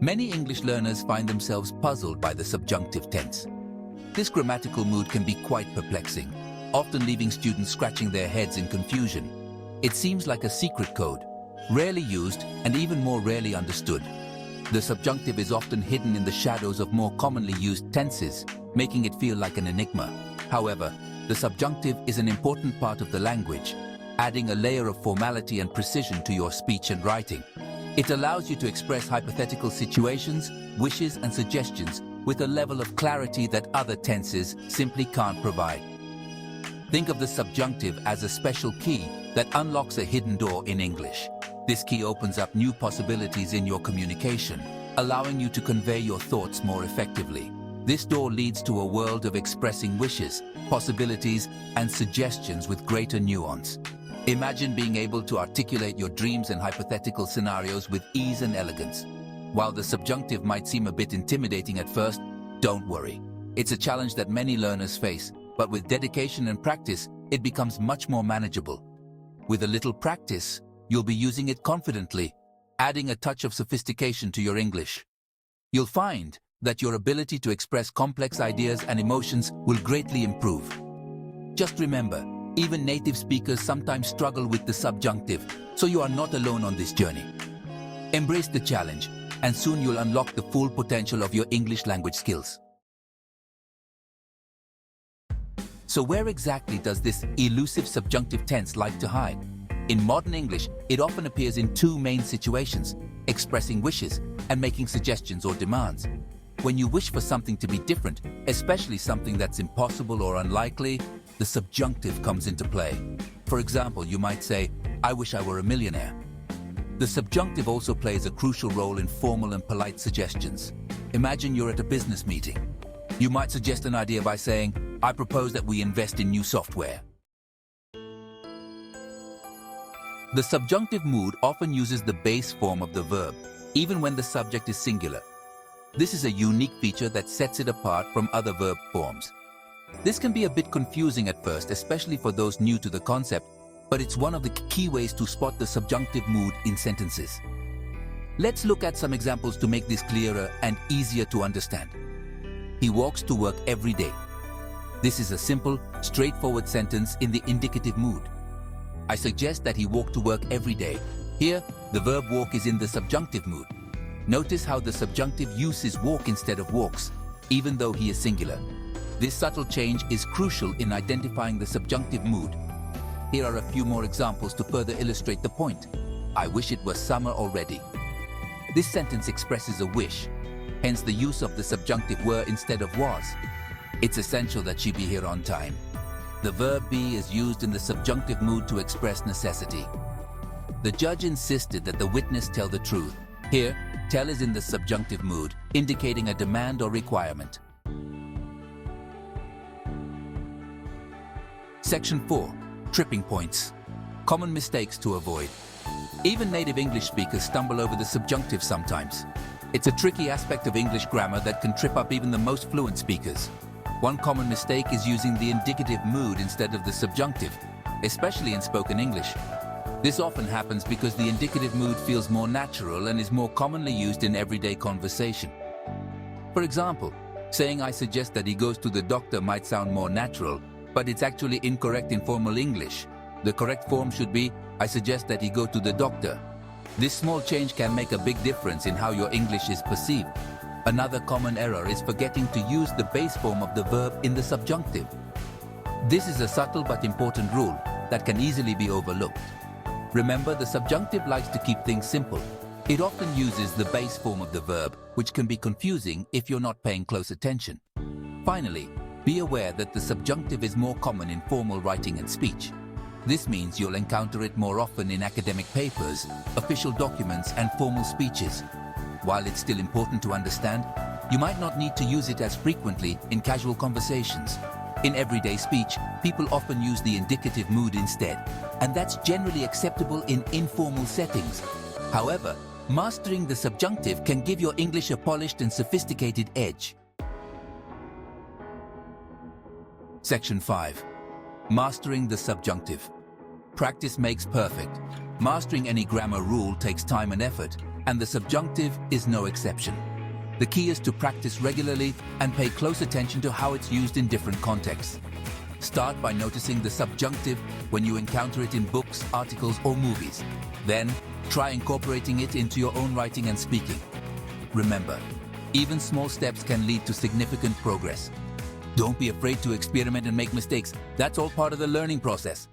Many English learners find themselves puzzled by the subjunctive tense. This grammatical mood can be quite perplexing, often leaving students scratching their heads in confusion. It seems like a secret code, rarely used and even more rarely understood. The subjunctive is often hidden in the shadows of more commonly used tenses, making it feel like an enigma. However, the subjunctive is an important part of the language, adding a layer of formality and precision to your speech and writing. It allows you to express hypothetical situations, wishes, and suggestions with a level of clarity that other tenses simply can't provide. Think of the subjunctive as a special key that unlocks a hidden door in English. This key opens up new possibilities in your communication, allowing you to convey your thoughts more effectively. This door leads to a world of expressing wishes, possibilities, and suggestions with greater nuance. Imagine being able to articulate your dreams and hypothetical scenarios with ease and elegance. While the subjunctive might seem a bit intimidating at first, don't worry. It's a challenge that many learners face, but with dedication and practice, it becomes much more manageable. With a little practice, you'll be using it confidently, adding a touch of sophistication to your English. You'll find that your ability to express complex ideas and emotions will greatly improve. Just remember, even native speakers sometimes struggle with the subjunctive, so you are not alone on this journey. Embrace the challenge, and soon you'll unlock the full potential of your English language skills. So where exactly does this elusive subjunctive tense like to hide? In modern English, it often appears in two main situations: expressing wishes and making suggestions or demands. When you wish for something to be different, especially something that's impossible or unlikely, the subjunctive comes into play. For example, you might say, "I wish I were a millionaire." The subjunctive also plays a crucial role in formal and polite suggestions. Imagine you're at a business meeting. You might suggest an idea by saying, "I propose that we invest in new software." The subjunctive mood often uses the base form of the verb, even when the subject is singular. This is a unique feature that sets it apart from other verb forms. This can be a bit confusing at first, especially for those new to the concept, but it's one of the key ways to spot the subjunctive mood in sentences. Let's look at some examples to make this clearer and easier to understand. He walks to work every day. This is a simple, straightforward sentence in the indicative mood. I suggest that he walk to work every day. Here, the verb walk is in the subjunctive mood. Notice how the subjunctive uses walk instead of walks, even though he is singular. This subtle change is crucial in identifying the subjunctive mood. Here are a few more examples to further illustrate the point. I wish it was summer already. This sentence expresses a wish, hence the use of the subjunctive were instead of was. It's essential that she be here on time. The verb be is used in the subjunctive mood to express necessity. The judge insisted that the witness tell the truth. Here, tell is in the subjunctive mood, indicating a demand or requirement. Section 4. Tripping points. Common mistakes to avoid. Even native English speakers stumble over the subjunctive sometimes. It's a tricky aspect of English grammar that can trip up even the most fluent speakers. One common mistake is using the indicative mood instead of the subjunctive, especially in spoken English. This often happens because the indicative mood feels more natural and is more commonly used in everyday conversation. For example, saying "I suggest that he goes to the doctor" might sound more natural, but it's actually incorrect in formal English. The correct form should be, "I suggest that he go to the doctor." This small change can make a big difference in how your English is perceived. Another common error is forgetting to use the base form of the verb in the subjunctive. This is a subtle but important rule that can easily be overlooked. Remember, the subjunctive likes to keep things simple. It often uses the base form of the verb, which can be confusing if you're not paying close attention. Finally, be aware that the subjunctive is more common in formal writing and speech. This means you'll encounter it more often in academic papers, official documents, and formal speeches. While it's still important to understand, you might not need to use it as frequently in casual conversations. In everyday speech, people often use the indicative mood instead, and that's generally acceptable in informal settings. However, mastering the subjunctive can give your English a polished and sophisticated edge. Section 5. Mastering the subjunctive. Practice makes perfect. Mastering any grammar rule takes time and effort, and the subjunctive is no exception. The key is to practice regularly and pay close attention to how it's used in different contexts. Start by noticing the subjunctive when you encounter it in books, articles, or movies. Then, try incorporating it into your own writing and speaking. Remember, even small steps can lead to significant progress. Don't be afraid to experiment and make mistakes. That's all part of the learning process.